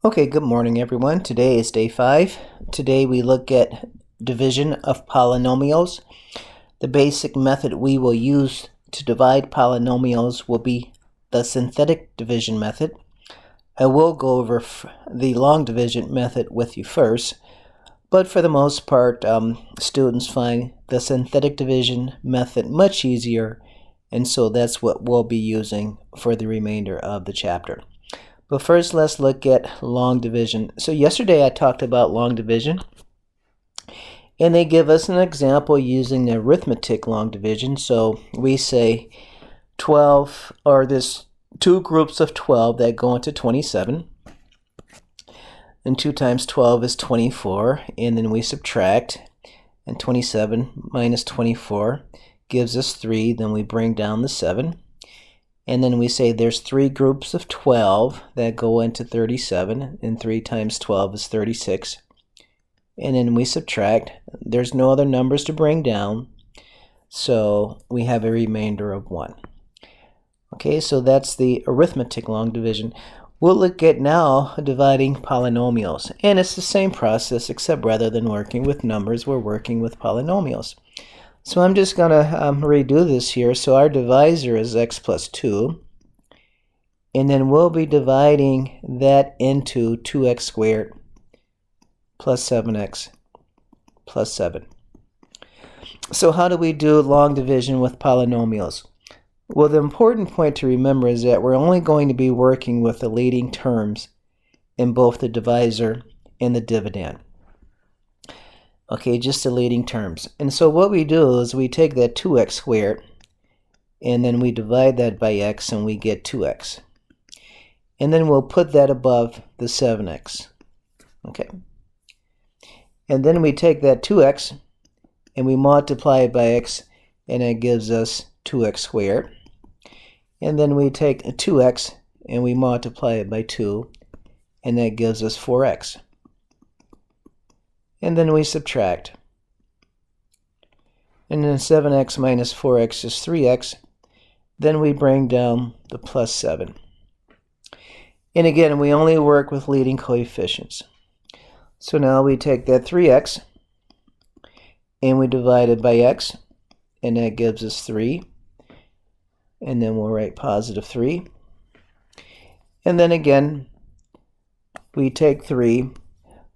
Okay, good morning everyone. Today is day 5. Today we look at division of polynomials. The basic method we will use to divide polynomials will be the synthetic division method. I will go over the long division method with you first, but for the most part, students find the synthetic division method much easier, and so that's what we'll be using for the remainder of the chapter. But first, let's look at long division. So yesterday I talked about long division, and they give us an example using the arithmetic long division. So we say 12, or there's two groups of 12 that go into 27. And 2 times 12 is 24, and then we subtract, and 27 minus 24 gives us 3, then we bring down the 7. And then we say there's 3 groups of 12 that go into 37, and 3 times 12 is 36. And then we subtract. There's no other numbers to bring down, so we have a remainder of 1. Okay, so that's the arithmetic long division. We'll look at now dividing polynomials, and it's the same process, except rather than working with numbers, we're working with polynomials. So I'm just going to redo this here. So our divisor is x plus 2. And then we'll be dividing that into 2x squared plus 7x plus 7. So how do we do long division with polynomials? Well, the important point to remember is that we're only going to be working with the leading terms in both the divisor and the dividend. Okay, just the leading terms. And so what we do is we take that 2x squared, and then we divide that by x, and we get 2x. And then we'll put that above the 7x. Okay. And then we take that 2x, and we multiply it by x, and it gives us 2x squared. And then we take 2x, and we multiply it by 2, and that gives us 4x. And then we subtract. And then 7x minus 4x is 3x. Then we bring down the plus 7. And again, we only work with leading coefficients. So now we take that 3x, and we divide it by x, and that gives us 3. And then we'll write positive 3. And then again, we take 3,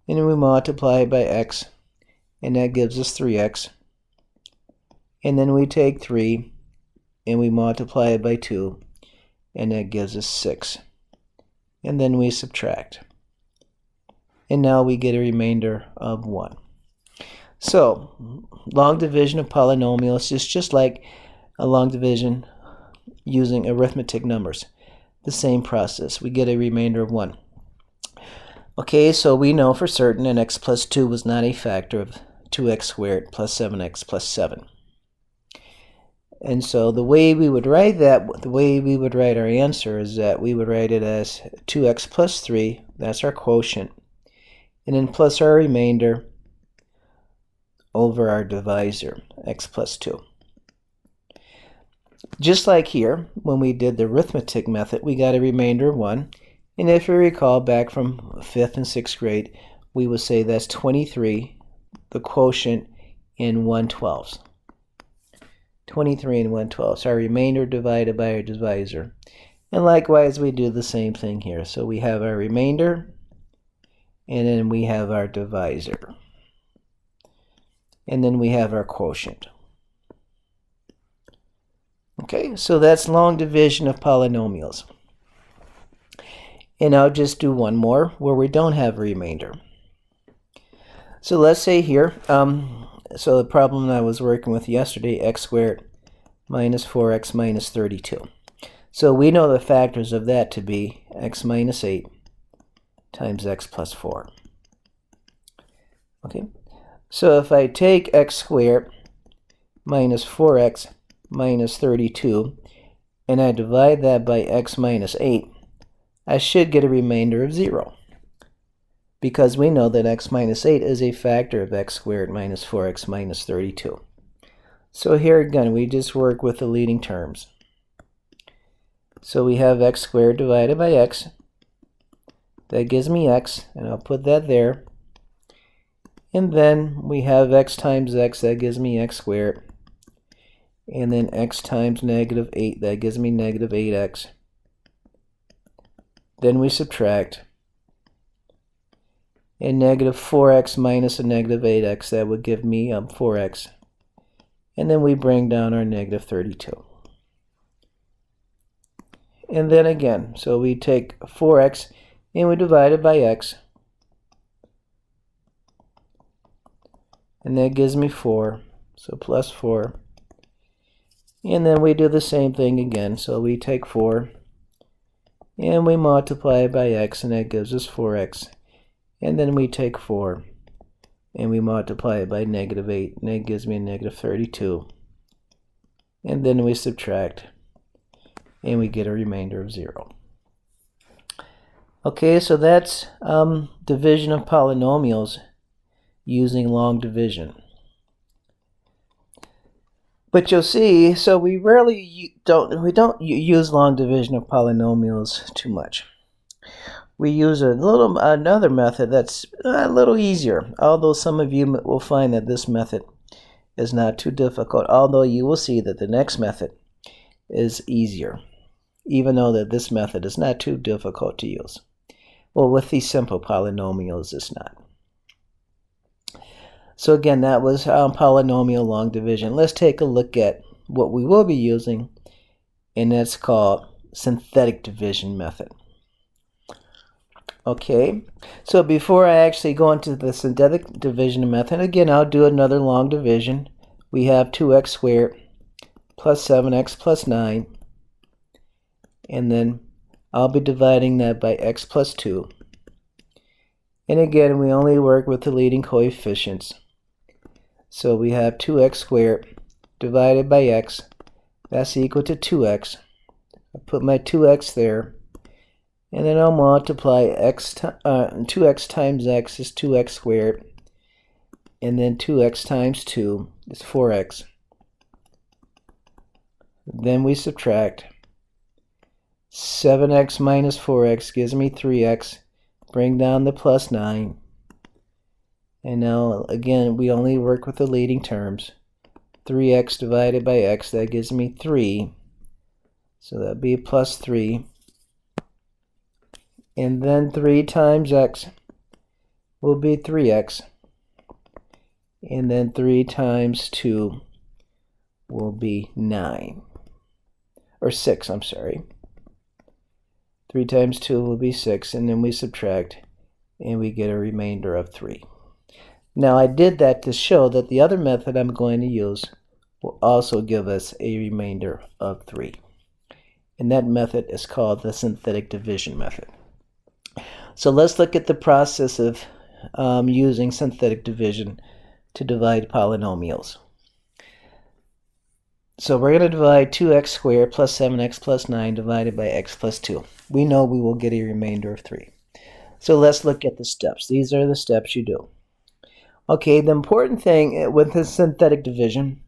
and we multiply by x, and that gives us 3x. And then we take 3, and we multiply it by 2, and that gives us 6. And then we subtract. And now we get a remainder of 1. So, long division of polynomials is just like a long division using arithmetic numbers. The same process. We get a remainder of 1. Okay, so we know for certain that x plus 2 was not a factor of 2x squared plus 7x plus 7. And so the way we would write that, the way we would write our answer is that we would write it as 2x plus 3, that's our quotient, and then plus our remainder over our divisor, x plus 2. Just like here, when we did the arithmetic method, we got a remainder of 1. And if you recall back from 5th and 6th grade, we would say that's 23, the quotient, in 1/12. 23 and 1/12. So our remainder divided by our divisor. And likewise, we do the same thing here. So we have our remainder, and then we have our divisor. And then we have our quotient. Okay, so that's long division of polynomials. And I'll just do one more where we don't have a remainder. So let's say here, so the problem I was working with yesterday, x squared minus 4x minus 32. So we know the factors of that to be x minus 8 times x plus 4. Okay, so if I take x squared minus 4x minus 32, and I divide that by x minus 8, I should get a remainder of 0, because we know that x minus 8 is a factor of x squared minus 4x minus 32. So here again, we just work with the leading terms. So we have x squared divided by x That gives me x, and I'll put that there. And then we have x times x, that gives me x squared. And then x times negative 8, that gives me negative 8x. Then we subtract. And negative 4x minus a negative 8x, that would give me 4x. And then we bring down our negative 32. And then again, so we take 4x and we divide it by x. And that gives me 4, so plus 4. And then we do the same thing again, so we take 4 and we multiply it by x, and that gives us 4x. And then we take 4 and we multiply it by negative 8, and that gives me a negative 32. And then we subtract, and we get a remainder of 0. Okay, so that's division of polynomials using long division. But you'll see, so we don't use long division of polynomials too much. We use another method that's a little easier, although some of you will find that this method is not too difficult, although you will see that the next method is easier, even though that this method is not too difficult to use. Well, with these simple polynomials, it's not. So again, that was polynomial long division. Let's take a look at what we will be using, and that's called synthetic division method. Okay, so before I actually go into the synthetic division method, again, I'll do another long division. We have 2x squared plus 7x plus 9, and then I'll be dividing that by x plus 2. And again, we only work with the leading coefficients. So we have 2x squared divided by x. That's equal to 2x. I'll put my 2x there. And then I'll multiply 2x times x is 2x squared. And then 2x times 2 is 4x. Then we subtract. 7x minus 4x gives me 3x. Bring down the plus 9. And now, again, we only work with the leading terms. 3x divided by x, that gives me 3. So that would be plus 3. And then 3 times x will be 3x. And then 3 times 2 will be 9. Or 6, I'm sorry. 3 times 2 will be 6, and then we subtract, and we get a remainder of 3. Now I did that to show that the other method I'm going to use will also give us a remainder of 3. And that method is called the synthetic division method. So let's look at the process of using synthetic division to divide polynomials. So we're going to divide 2x squared plus 7x plus 9 divided by x plus 2. We know we will get a remainder of 3. So let's look at the steps. These are the steps you do. Okay, the important thing with the synthetic division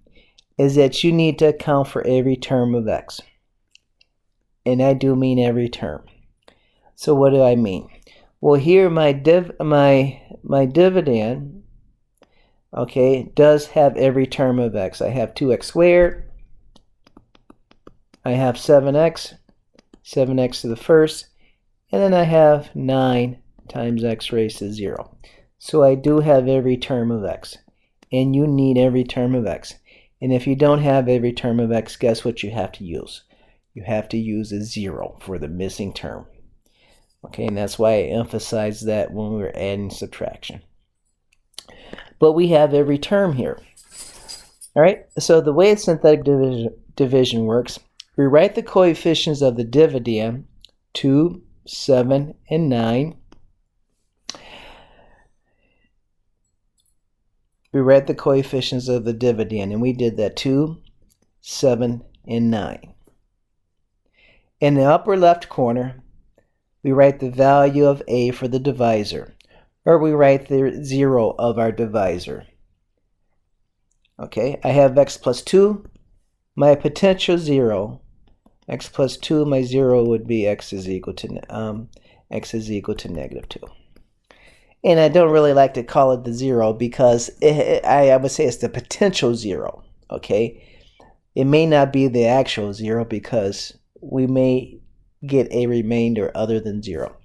is that you need to account for every term of x. And I do mean every term. So what do I mean? Well, here my dividend, okay, does have every term of x. I have 2x squared. I have 7x to the first, and then I have 9 times x raised to 0. So I do have every term of x, and you need every term of x. And if you don't have every term of x, guess what you have to use? You have to use a 0 for the missing term. Okay, and that's why I emphasize that when we were adding subtraction. But we have every term here. All right, so the way synthetic division works, we write the coefficients of the dividend, 2, 7, and 9. We write the coefficients of the dividend, and we did that 2, 7, and 9. In the upper left corner, we write the value of a for the divisor, or we write the 0 of our divisor. Okay, I have x plus 2, my potential 0. X plus 2, my 0 would be x is equal to x is equal to negative 2. And I don't really like to call it the 0 because I would say it's the potential 0, okay? It may not be the actual 0 because we may get a remainder other than 0.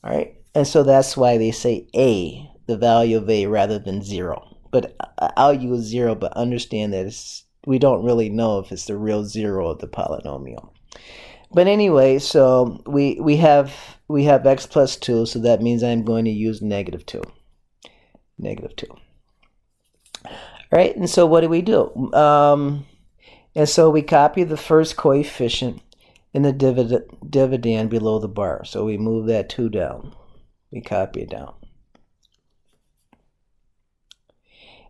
All right, and so that's why they say a, the value of a, rather than 0. But I'll use 0, but understand that we don't really know if it's the real 0 of the polynomial. But anyway, so we have x plus 2, so that means I'm going to use negative 2. Negative 2. All right, and so what do we do? And so we copy the first coefficient in the dividend below the bar. So we move that 2 down. We copy it down.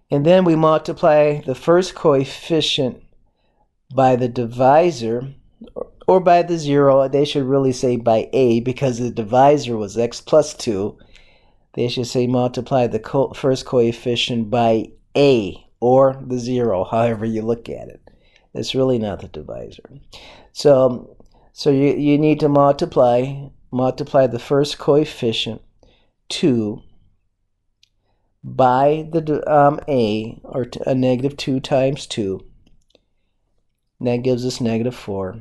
And then we multiply the first coefficient by the divisor, or by the 0. They should really say by a, because the divisor was x plus 2. They should say multiply the first coefficient by a, or the 0, however you look at it. It's really not the divisor. So you need to multiply the first coefficient 2 by the a, or a negative 2 times 2. And that gives us negative 4.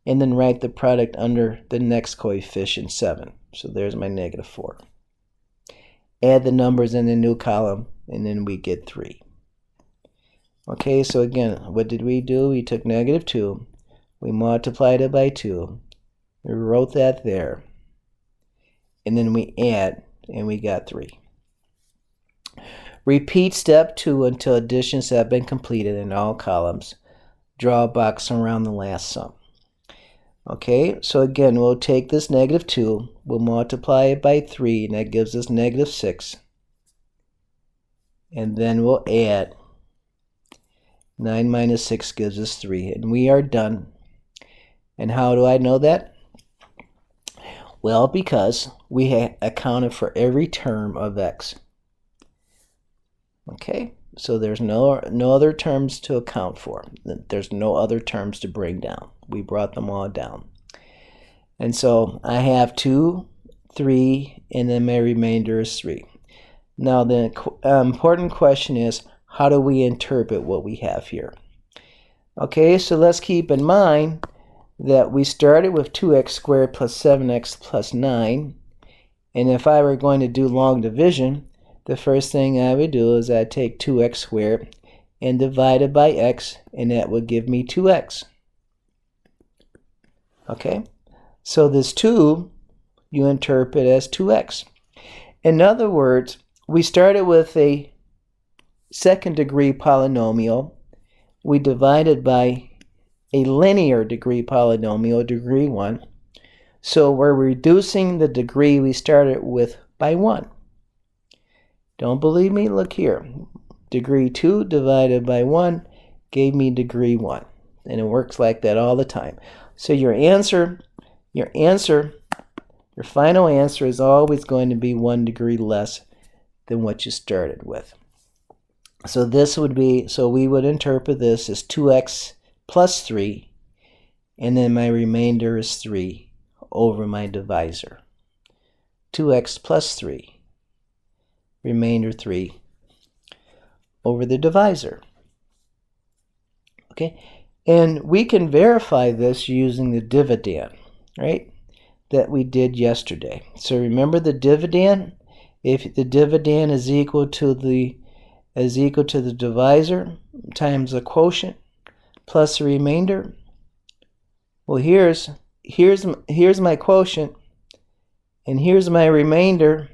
And then write the product under the next coefficient, 7. So there's my negative 4. Add the numbers in the new column, and then we get 3. Okay, so again, what did we do? We took negative 2. We multiplied it by 2. We wrote that there. And then we add, and we got 3. Repeat step 2 until additions have been completed in all columns. Draw a box around the last sum. Okay, so again, we'll take this negative 2, we'll multiply it by 3, and that gives us negative 6. And then we'll add. 9 minus 6 gives us 3, and we are done. And how do I know that? Well, because we accounted for every term of x. Okay, so there's no other terms to account for. There's no other terms to bring down. We brought them all down. And so I have 2, 3, and then my remainder is 3. Now the important question is, how do we interpret what we have here? Okay, so let's keep in mind that we started with 2x squared plus 7x plus 9. And if I were going to do long division, the first thing I would do is I'd take 2x squared and divide it by x, and that would give me 2x. Okay, so this 2 you interpret as 2x. In other words, we started with a second degree polynomial. We divided by a linear degree polynomial, degree 1. So we're reducing the degree we started with by 1. Don't believe me? Look here. Degree 2 divided by 1 gave me degree 1. And it works like that all the time. So your final answer is always going to be 1 degree less than what you started with. So we would interpret this as 2x plus 3, and then my remainder is 3 over my divisor. 2x plus 3. Remainder 3 over the divisor. Okay, and we can verify this using the dividend, right, that we did yesterday. So remember the dividend? If the dividend is equal to the divisor times the quotient plus the remainder. Well, here's my quotient, and here's my remainder.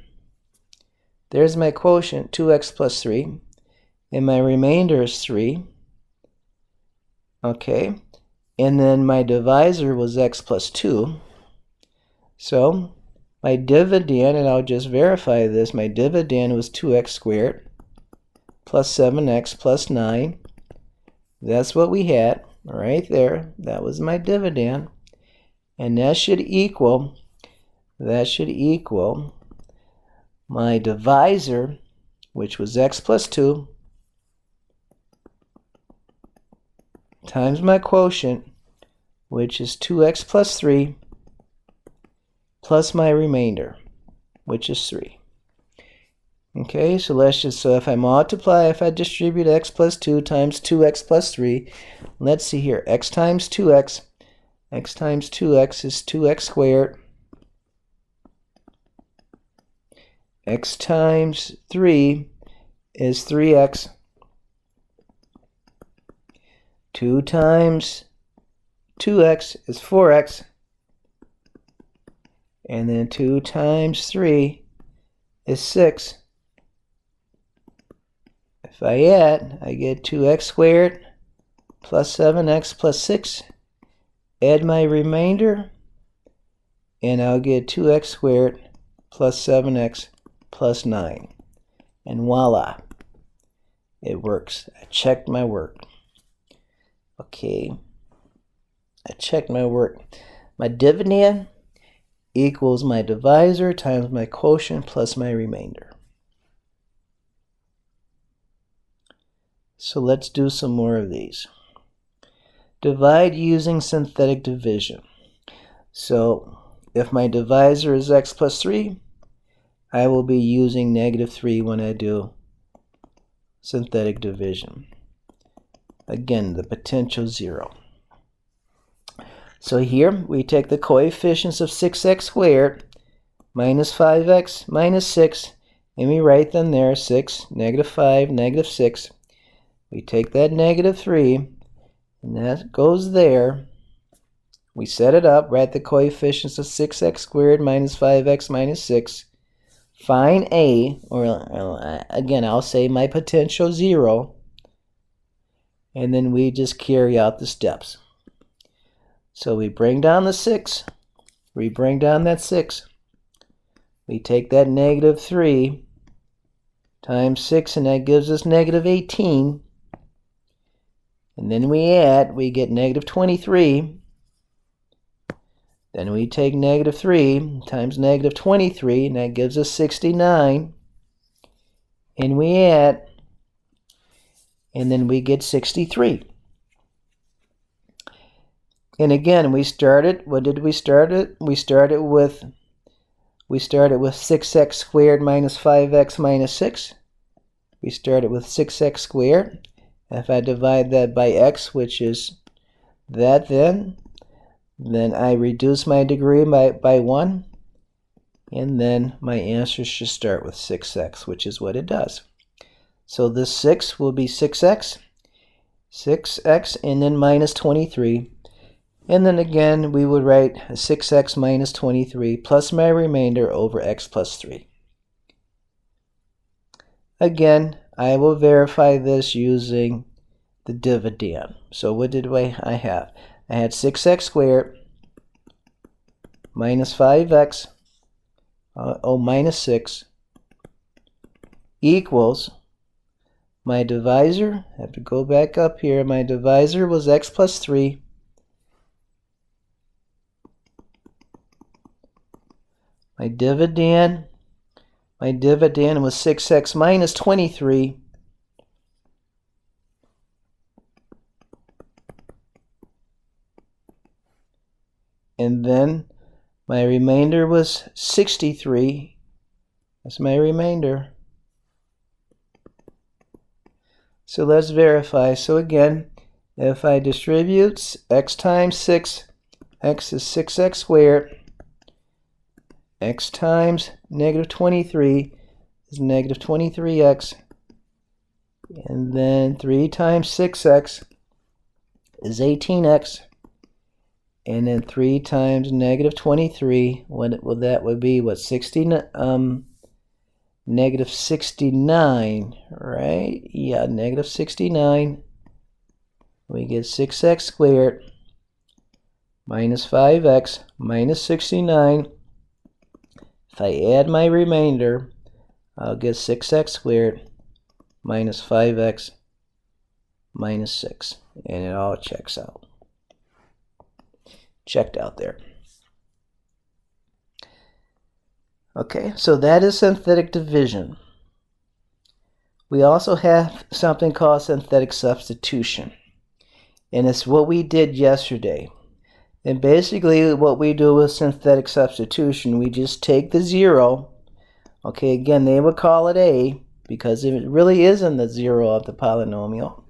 There's my quotient, 2x plus 3, and my remainder is 3. Okay, and then my divisor was x plus 2. So my dividend, and I'll just verify this, my dividend was 2x squared plus 7x plus 9. That's what we had right there. That was my dividend. And that should equal my divisor, which was x plus 2, times my quotient, which is 2x plus 3, plus my remainder, which is 3. Okay, so let's just, so if I distribute x plus 2 times 2x plus 3, let's see here, x times 2x is 2x squared. X times 3 is 3x. 2 times 2x is 4x. And then 2 times 3 is 6. If I add, I get 2x squared plus 7x plus 6. Add my remainder, and I'll get 2x squared plus 7x plus 9. And voila, it works. I checked my work. Okay, I checked my work. My dividend equals my divisor times my quotient plus my remainder. So let's do some more of these. Divide using synthetic division. So if my divisor is x plus 3, I will be using -3 when I do synthetic division. Again, the potential 0. So here we take the coefficients of 6x squared minus 5x minus 6, and we write them there, 6, -5, -6. We take that -3, and that goes there. We set it up, write the coefficients of 6x squared minus 5x minus 6. Find A, or again, I'll say my potential 0. And then we just carry out the steps. So we bring down the 6. We bring down that 6. We take that -3 times 6, and that gives us -18. And then we add, we get -23. Then we take -3 times -23, and that gives us 69. And we add, and then we get 63. And again, we started, what did we start it? We started with 6x squared minus 5x minus 6. We started with 6x squared. If I divide that by x, which is that, then I reduce my degree by 1, and then my answer should start with 6x, which is what it does. So this 6 will be 6x, and then minus 23. And then again, we would write 6x minus 23 plus my remainder over x plus 3. Again, I will verify this using the dividend. So what did I have? I had 6x squared minus 5x, minus 6, equals my divisor. I have to go back up here. My divisor was x plus 3. My dividend was 6x minus 23. And then my remainder was 63. That's my remainder. So let's verify. So again, if I distribute x times 6, x is 6x squared. X times -23 is -23x. And then 3 times 6x is 18x. And then 3 times -23, that would be what, -69, right? Yeah, -69. We get 6x squared minus 5x minus 69. If I add my remainder, I'll get 6x squared minus 5x minus 6. And it all checks out. Checked out there. Okay, so that is synthetic division. We also have something called synthetic substitution. And it's what we did yesterday. And basically what we do with synthetic substitution, we just take the 0. Okay, again, they would call it a because it really isn't the 0 of the polynomial.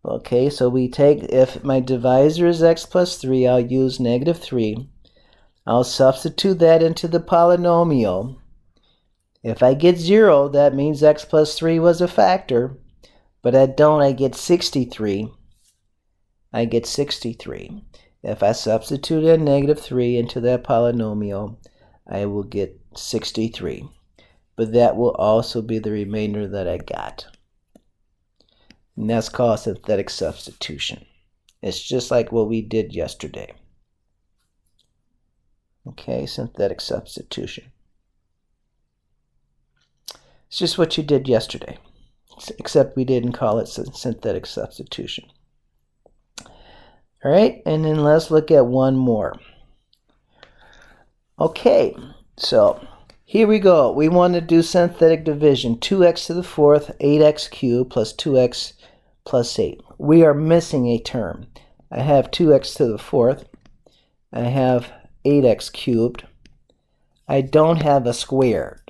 Okay, so we take, if my divisor is x plus 3, I'll use negative 3. I'll substitute that into the polynomial. If I get 0, that means x plus 3 was a factor. But I don't, I get 63. I get 63. If I substitute in negative 3 into that polynomial, I will get 63. But that will also be the remainder that I got. And that's called synthetic substitution. It's just like what we did yesterday. Okay, synthetic substitution. It's just what you did yesterday, except we didn't call it synthetic substitution. All right, and then let's look at one more. Okay, so here we go. We want to do synthetic division. 2x to the 4th, 8x cubed plus 2x plus 8. We are missing a term. I have 2x to the 4th. I have 8x cubed. I don't have a squared.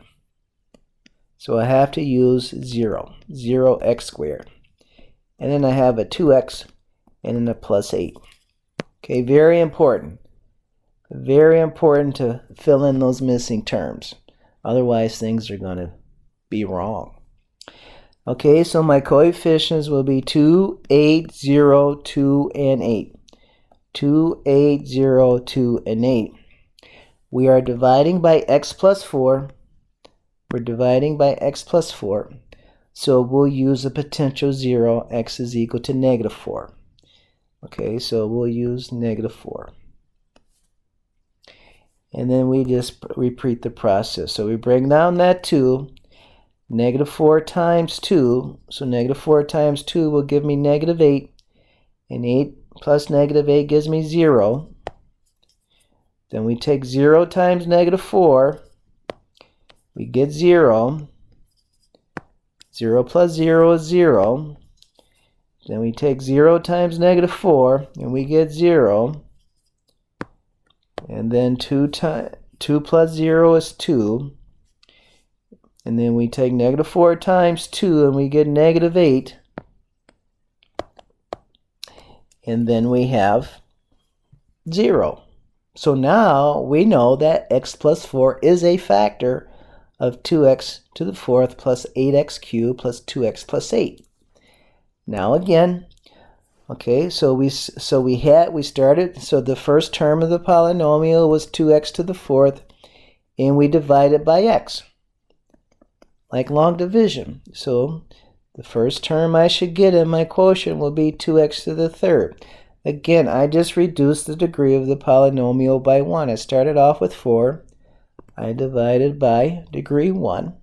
So I have to use 0x squared. And then I have a 2x and then a plus 8. Okay, very important. Very important to fill in those missing terms. Otherwise, things are going to be wrong. Okay, so my coefficients will be 2, 8, 0, 2, and 8. 2, 8, 0, 2, and 8. We are dividing by x plus 4. We're dividing by x plus 4. So we'll use a potential 0. X is equal to negative 4. Okay, so we'll use negative 4. And then we just repeat the process. So we bring down that 2. Negative 4 times 2. So negative 4 times 2 will give me negative 8. And 8 plus negative 8 gives me 0. Then we take 0 times negative 4. We get 0. 0 plus 0 is 0. Then we take 0 times negative 4, and we get 0. And then 2 plus 0 is 2. And then we take negative 4 times 2, and we get negative 8. And then we have 0. So now we know that x plus 4 is a factor of 2x to the 4th plus 8x cubed plus 2x plus 8. Now again, okay, so the first term of the polynomial was 2x to the 4th, and we divided by x, like long division. So the first term I should get in my quotient will be 2x to the 3rd. Again, I just reduced the degree of the polynomial by 1. I started off with 4. I divided by degree 1.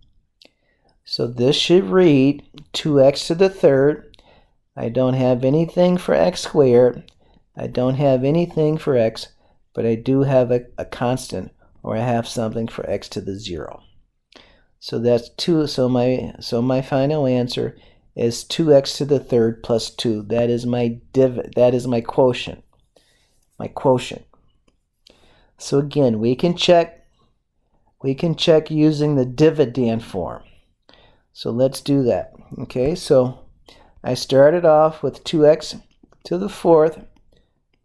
So this should read 2x to the 3rd. I don't have anything for x squared. I don't have anything for x, but I do have a constant, or I have something for x to the 0. So that's 2. So my final answer is 2x to the 3rd plus 2. That is my quotient. My quotient. So again, we can check using the dividend form. So let's do that. Okay, so I started off with 2x to the 4th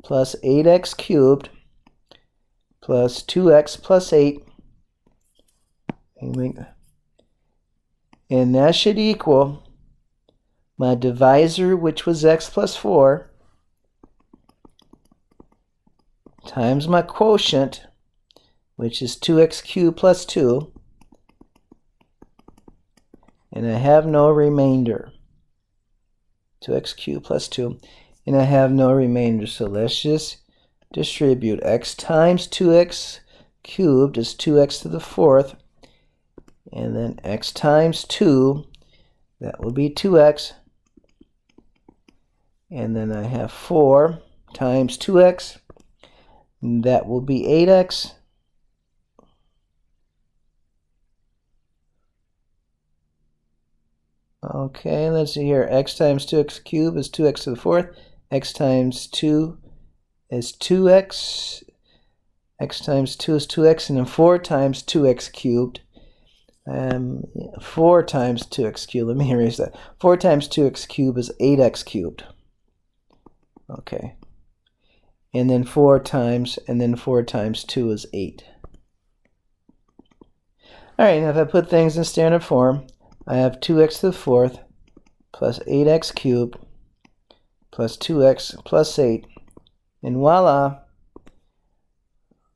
plus 8x cubed plus 2x plus 8. And that should equal my divisor, which was x plus 4, times my quotient, which is 2x cubed plus 2. And I have no remainder. 2x cubed plus 2, and I have no remainder. So let's just distribute. X times 2x cubed is 2x to the 4th, and then x times 2, that will be 2x, and then I have 4 times 2x, and that will be 8x, okay, let's see here. X times 2x cubed is 2x to the 4th. X times 2 is 2x. X times 2 is 2x, and then 4 times 2x cubed. 4 times 2x cubed, let me erase that. 4 times 2x cubed is 8x cubed. Okay. And then 4 times 2 is 8. Alright, now if I put things in standard form, I have 2x to the 4th plus 8x cubed plus 2x plus 8. And voila,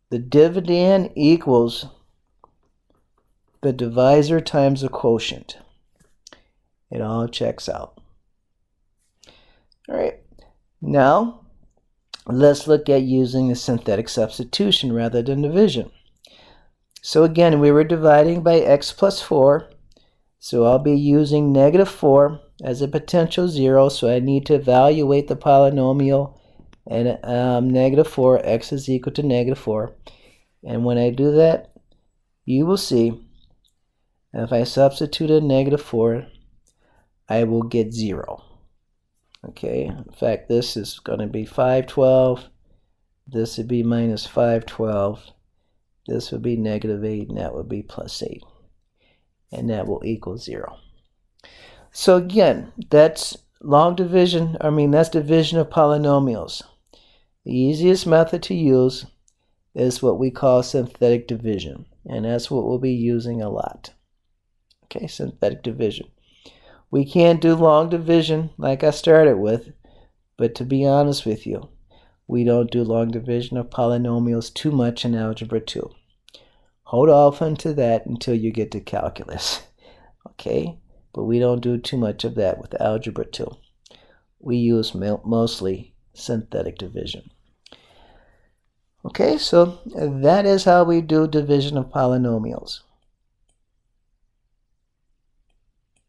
the dividend equals the divisor times the quotient. It all checks out. Alright, now let's look at using the synthetic substitution rather than division. So again, we were dividing by x plus 4, so I'll be using negative 4 as a potential 0, so I need to evaluate the polynomial and negative 4, x is equal to negative 4. And when I do that, you will see if I substitute a negative 4, I will get 0. Okay, in fact, this is going to be 512. This would be minus 512. This would be negative 8, and that would be plus 8. And that will equal 0. So again, that's division of polynomials. The easiest method to use is what we call synthetic division. And that's what we'll be using a lot. Okay, synthetic division. We can't do long division like I started with, but to be honest with you, we don't do long division of polynomials too much in Algebra 2. Hold off onto that until you get to calculus. Okay, but we don't do too much of that with Algebra 2. We use mostly synthetic division. Okay, so that is how we do division of polynomials.